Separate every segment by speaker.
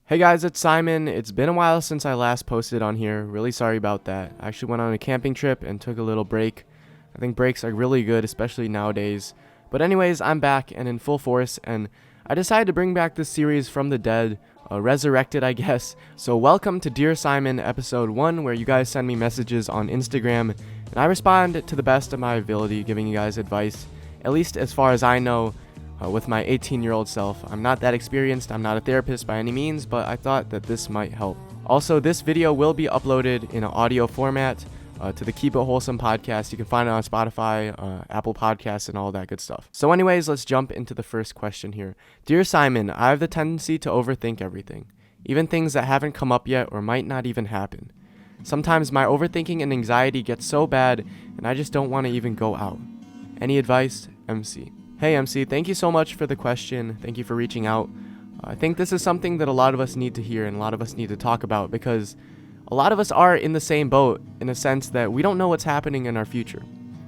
Speaker 1: Hey guys, it's Simon. It's been a while since I last posted on here. Really sorry about that. I actually went on a camping trip and took a little break. I think breaks are really good, especially nowadays. But anyways, I'm back and in full force, and I decided to bring back this series from the dead, resurrected I guess. So welcome to Dear Simon episode 1, where you guys send me messages on Instagram, and I respond to the best of my ability, giving you guys advice, at least as far as I know. With my 18-year-old self. I'm not that experienced, I'm not a therapist by any means, but I thought that this might help. Also, this video will be uploaded in an audio format to the Keep It Wholesome podcast. You can find it on Spotify, Apple Podcasts, and all that good stuff. So anyways, let's jump into the first question here. Dear Simon, I have the tendency to overthink everything, even things that haven't come up yet or might not even happen. Sometimes my overthinking and anxiety gets so bad, and I just don't want to even go out. Any advice? MC. Hey MC, thank you so much for the question. Thank you for reaching out. I think this is something that a lot of us need to hear and a lot of us need to talk about, because a lot of us are in the same boat in a sense that we don't know what's happening in our future.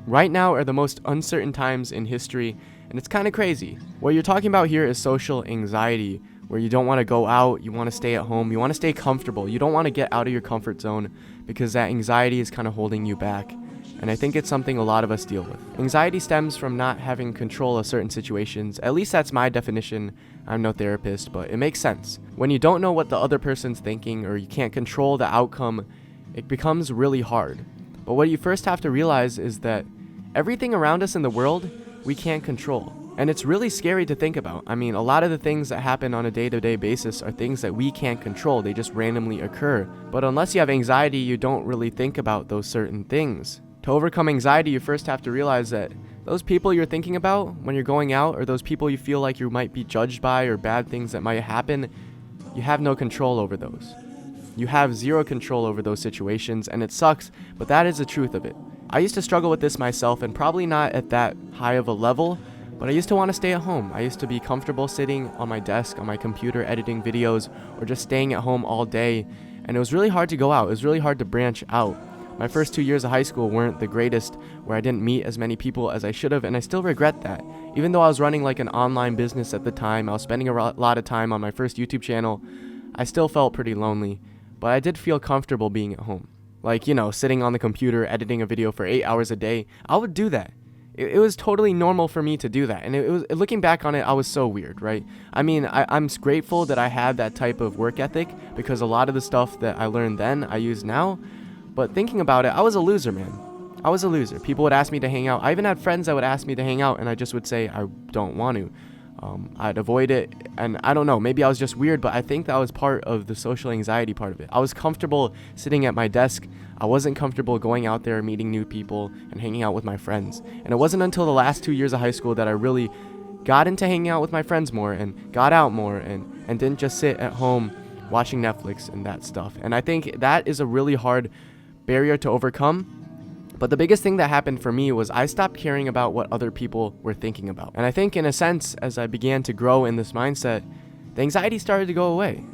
Speaker 1: Right now are the most uncertain times in history, and it's kind of crazy. What you're talking about here is social anxiety, where you don't want to go out, you want to stay at home, you want to stay comfortable, you don't want to get out of your comfort zone because that anxiety is kind of holding you back. And I think it's something a lot of us deal with. Anxiety stems from not having control of certain situations. At least that's my definition. I'm no therapist, but it makes sense. When you don't know what the other person's thinking or you can't control the outcome, it becomes really hard. But what you first have to realize is that everything around us in the world, we can't control. And it's really scary to think about. I mean, a lot of the things that happen on a day-to-day basis are things that we can't control. They just randomly occur. But unless you have anxiety, you don't really think about those certain things. To overcome anxiety, you first have to realize that those people you're thinking about when you're going out, or those people you feel like you might be judged by, or bad things that might happen, you have no control over those. You have zero control over those situations, and it sucks, but that is the truth of it. I used to struggle with this myself, and probably not at that high of a level, but I used to want to stay at home. I used to be comfortable sitting on my desk, on my computer, editing videos, or just staying at home all day, and it was really hard to go out. It was really hard to branch out. My first 2 years of high school weren't the greatest, where I didn't meet as many people as I should have, and I still regret that. Even though I was running like an online business at the time, I was spending a lot of time on my first YouTube channel, I still felt pretty lonely, but I did feel comfortable being at home. Like, sitting on the computer, editing a video for 8 hours a day, I would do that. It was totally normal for me to do that, and it was, looking back on it, I was so weird, right? I mean, I'm grateful that I had that type of work ethic, because a lot of the stuff that I learned then, I use now. But thinking about it, I was a loser, man. I was a loser. People would ask me to hang out. I even had friends that would ask me to hang out, and I just would say I don't want to. I'd avoid it, and I don't know, maybe I was just weird, but I think that was part of the social anxiety part of it. I was comfortable sitting at my desk. I wasn't comfortable going out there, meeting new people, and hanging out with my friends. And it wasn't until the last 2 years of high school that I really got into hanging out with my friends more, and got out more, and didn't just sit at home watching Netflix and that stuff. And I think that is a really hard barrier to overcome. But the biggest thing that happened for me was I stopped caring about what other people were thinking about. And I think in a sense, as I began to grow in this mindset, the anxiety started to go away,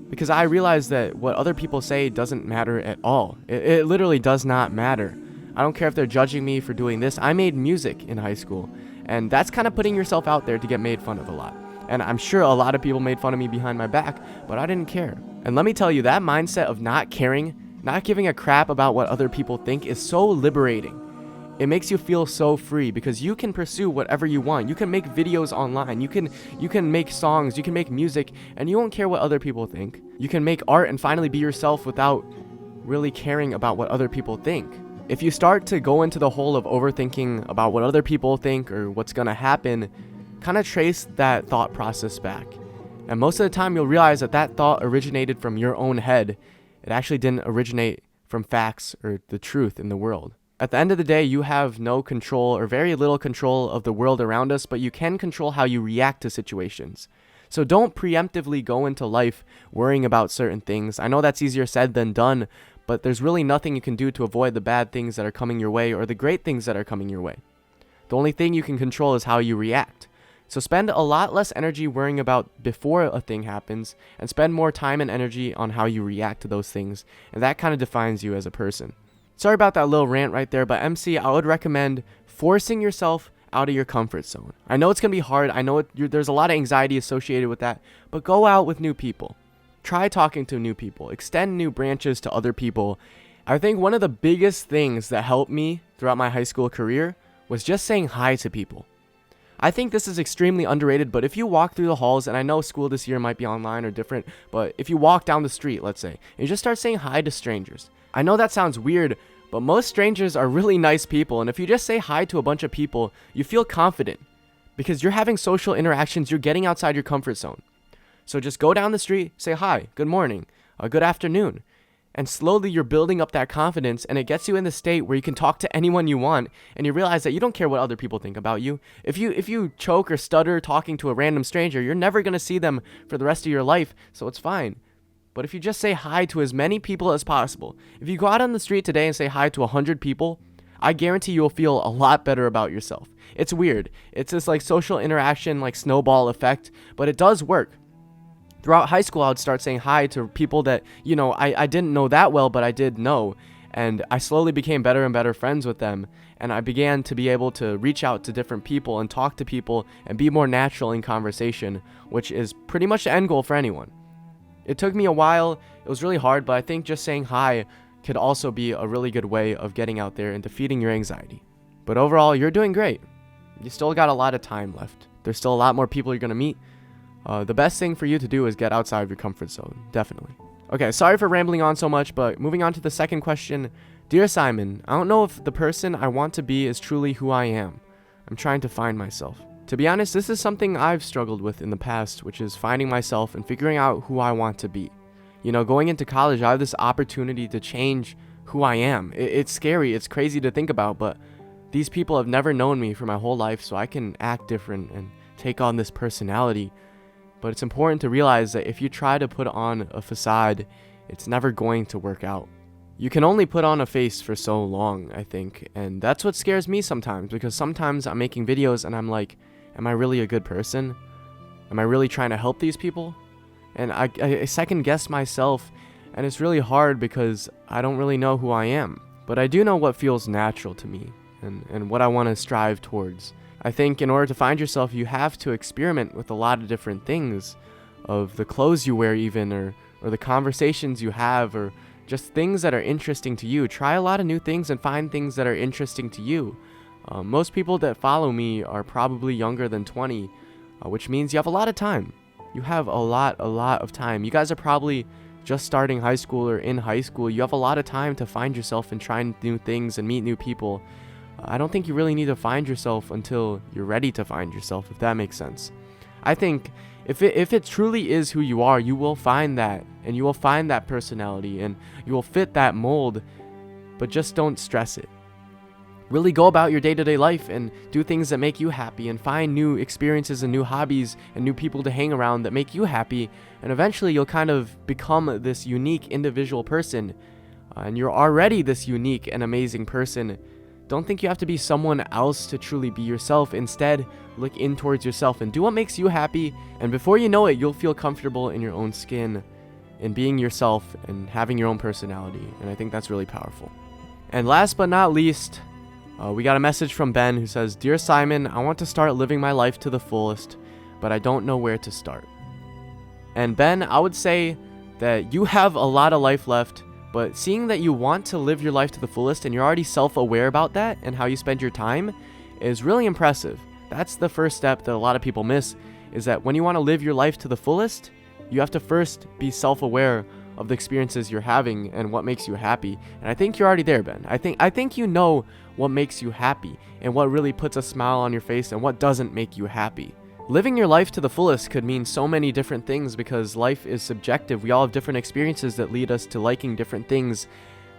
Speaker 1: because I realized that what other people say doesn't matter at all. It literally does not matter. I don't care if they're judging me for doing this. I made music in high school, and that's kind of putting yourself out there to get made fun of a lot. And I'm sure a lot of people made fun of me behind my back, but I didn't care. And let me tell you, that mindset of not caring, not giving a crap about what other people think, is so liberating. It makes you feel so free, because you can pursue whatever you want. You can make videos online. You can make songs. You can make music, and you won't care what other people think. You can make art and finally be yourself without really caring about what other people think. If you start to go into the hole of overthinking about what other people think or what's gonna happen, kind of trace that thought process back. And most of the time you'll realize that that thought originated from your own head. It actually didn't originate from facts or the truth in the world. At the end of the day, you have no control or very little control of the world around us, but you can control how you react to situations. So don't preemptively go into life worrying about certain things. I know that's easier said than done, but there's really nothing you can do to avoid the bad things that are coming your way or the great things that are coming your way. The only thing you can control is how you react. So spend a lot less energy worrying about before a thing happens, and spend more time and energy on how you react to those things, and that kind of defines you as a person. Sorry about that little rant right there, but MC, I would recommend forcing yourself out of your comfort zone. I know it's going to be hard. I know there's a lot of anxiety associated with that, but go out with new people. try talking to new people, extend new branches to other people. I think one of the biggest things that helped me throughout my high school career was just saying hi to people. I think this is extremely underrated, but if you walk through the halls, and I know school this year might be online or different, but if you walk down the street, let's say, and you just start saying hi to strangers. I know that sounds weird, but most strangers are really nice people, and if you just say hi to a bunch of people, you feel confident because you're having social interactions, you're getting outside your comfort zone. So just go down the street, say hi, good morning, good afternoon. And slowly you're building up that confidence, and it gets you in the state where you can talk to anyone you want, and you realize that you don't care what other people think about you. If you choke or stutter talking to a random stranger, you're never going to see them for the rest of your life, so it's fine. But if you just say hi to as many people as possible, if you go out on the street today and say hi to 100 people, I guarantee you'll feel a lot better about yourself. It's weird. It's this like social interaction, like snowball effect, but it does work. Throughout high school, I would start saying hi to people that, I didn't know that well, but I did know. And I slowly became better and better friends with them. And I began to be able to reach out to different people and talk to people and be more natural in conversation, which is pretty much the end goal for anyone. It took me a while. It was really hard, but I think just saying hi could also be a really good way of getting out there and defeating your anxiety. But overall, you're doing great. You still got a lot of time left. There's still a lot more people you're going to meet. The best thing for you to do is get outside of your comfort zone, definitely. Okay, sorry for rambling on so much, but moving on to the second question. Dear Simon, I don't know if the person I want to be is truly who I am. I'm trying to find myself. To be honest, this is something I've struggled with in the past, which is finding myself and figuring out who I want to be. Going into college, I have this opportunity to change who I am. It's scary, it's crazy to think about, but these people have never known me for my whole life, so I can act different and take on this personality. But it's important to realize that if you try to put on a facade, it's never going to work out. You can only put on a face for so long, I think, and that's what scares me sometimes, because sometimes I'm making videos and I'm like, am I really a good person? Am I really trying to help these people? And I second guess myself, and it's really hard because I don't really know who I am. But I do know what feels natural to me and what I want to strive towards. I think in order to find yourself, you have to experiment with a lot of different things, of the clothes you wear even, or the conversations you have, or just things that are interesting to you. Try a lot of new things and find things that are interesting to you. Most people that follow me are probably younger than 20, which means you have a lot of time. You have a lot of time. You guys are probably just starting high school or in high school. You have a lot of time to find yourself and try new things and meet new people. I don't think you really need to find yourself until you're ready to find yourself, if that makes sense. I think if it truly is who you are, you will find that, and you will find that personality, and you will fit that mold, but just don't stress it. Really go about your day-to-day life and do things that make you happy, and find new experiences and new hobbies and new people to hang around that make you happy, and eventually you'll kind of become this unique individual person, and you're already this unique and amazing person. Don't think you have to be someone else to truly be yourself. Instead, look in towards yourself and do what makes you happy, and before you know it, you'll feel comfortable in your own skin in being yourself and having your own personality, and I think that's really powerful. And last but not least, we got a message from Ben who says, Dear Simon, I want to start living my life to the fullest, but I don't know where to start. And Ben, I would say that you have a lot of life left, but seeing that you want to live your life to the fullest and you're already self-aware about that and how you spend your time is really impressive. That's the first step that a lot of people miss, is that when you want to live your life to the fullest, you have to first be self-aware of the experiences you're having and what makes you happy. And I think you're already there, Ben. I think you know what makes you happy and what really puts a smile on your face and what doesn't make you happy. Living your life to the fullest could mean so many different things because life is subjective. We all have different experiences that lead us to liking different things.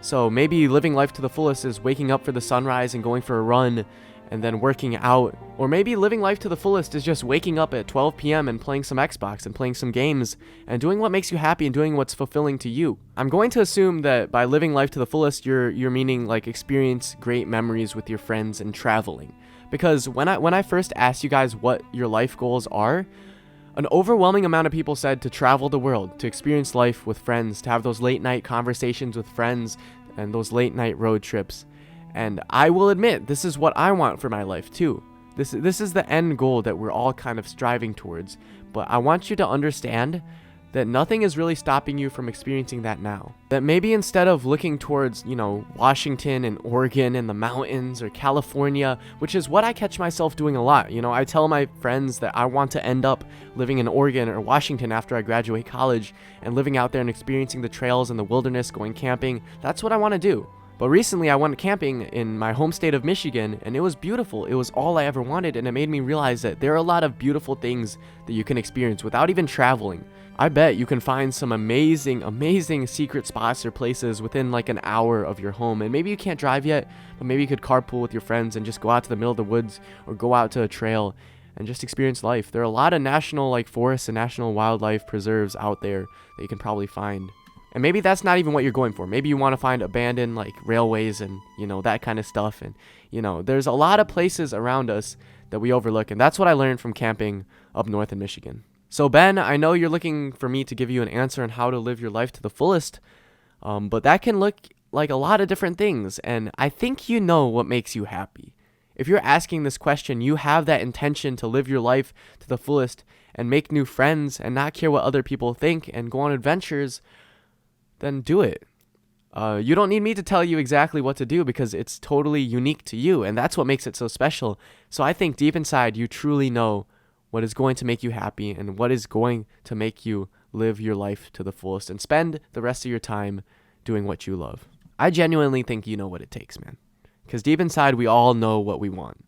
Speaker 1: So maybe living life to the fullest is waking up for the sunrise and going for a run and then working out. Or maybe living life to the fullest is just waking up at 12 p.m. and playing some Xbox and playing some games and doing what makes you happy and doing what's fulfilling to you. I'm going to assume that by living life to the fullest, you're meaning like experience great memories with your friends and traveling. Because when I first asked you guys what your life goals are, an overwhelming amount of people said to travel the world, to experience life with friends, to have those late night conversations with friends and those late night road trips. And I will admit, this is what I want for my life too. This is the end goal that we're all kind of striving towards. But I want you to understand that nothing is really stopping you from experiencing that now. That maybe instead of looking towards, Washington and Oregon and the mountains, or California, which is what I catch myself doing a lot. I tell my friends that I want to end up living in Oregon or Washington after I graduate college and living out there and experiencing the trails and the wilderness, going camping. That's what I want to do. But recently I went camping in my home state of Michigan, and it was beautiful. It was all I ever wanted, and it made me realize that there are a lot of beautiful things that you can experience without even traveling. I bet you can find some amazing secret spots or places within like an hour of your home. And maybe you can't drive yet, but maybe you could carpool with your friends and just go out to the middle of the woods or go out to a trail and just experience life. There are a lot of national forests and national wildlife preserves out there that you can probably find. And maybe that's not even what you're going for. Maybe you want to find abandoned railways and, that kind of stuff. And, there's a lot of places around us that we overlook. And that's what I learned from camping up north in Michigan. So Ben, I know you're looking for me to give you an answer on how to live your life to the fullest. But that can look like a lot of different things. And I think you know what makes you happy. If you're asking this question, you have that intention to live your life to the fullest and make new friends and not care what other people think and go on adventures, then do it. You don't need me to tell you exactly what to do because it's totally unique to you, and that's what makes it so special. So I think deep inside you truly know what is going to make you happy and what is going to make you live your life to the fullest and spend the rest of your time doing what you love. I genuinely think you know what it takes, man, because deep inside we all know what we want.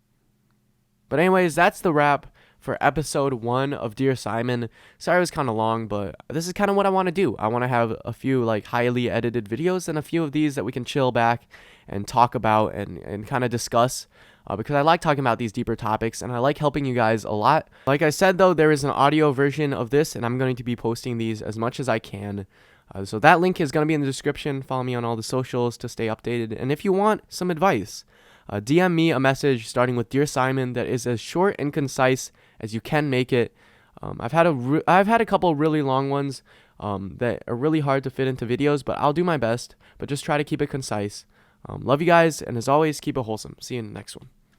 Speaker 1: But anyways, that's the wrap for episode 1 of Dear Simon. Sorry it was kind of long, but this is kind of what I want to do. I want to have a few highly edited videos and a few of these that we can chill back and talk about and kind of discuss because I like talking about these deeper topics and I like helping you guys a lot. Like I said though, there is an audio version of this and I'm going to be posting these as much as I can. So that link is going to be in the description. Follow me on all the socials to stay updated. And if you want some advice, DM me a message starting with Dear Simon that is as short and concise as you can make it. I've had a couple really long ones that are really hard to fit into videos, but I'll do my best. But just try to keep it concise. Love you guys, and as always, keep it wholesome. See you in the next one.